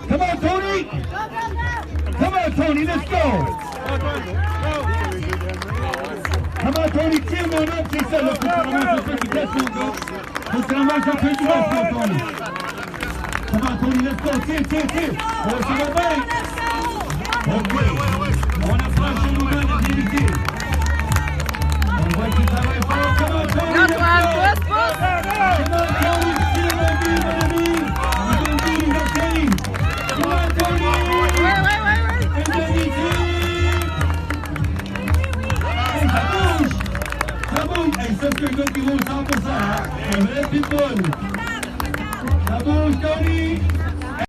Come on, Tony. Come on, Tony. Let's go. Come on, Tony. Tiens mon homme, c'est ça. Là, faut que tu ramasses un peu de vitesse, mon gars. Faut que tu ramasses un peu de vitesse, mon Tony. Come on, Tony. Let's go. Tiens. Oh, ça va bien. OK. On a franchi le moment de vérité. On voit qu'il travaille fort. Come on, Tony. Let's go. Come on, Tony. Still mon ami. OK. Come on, Tony. Ça bouge! Hey, ça, c'est un gars qui roule 100%, hein? Un vrai pitbull! Ça bouge, Tony!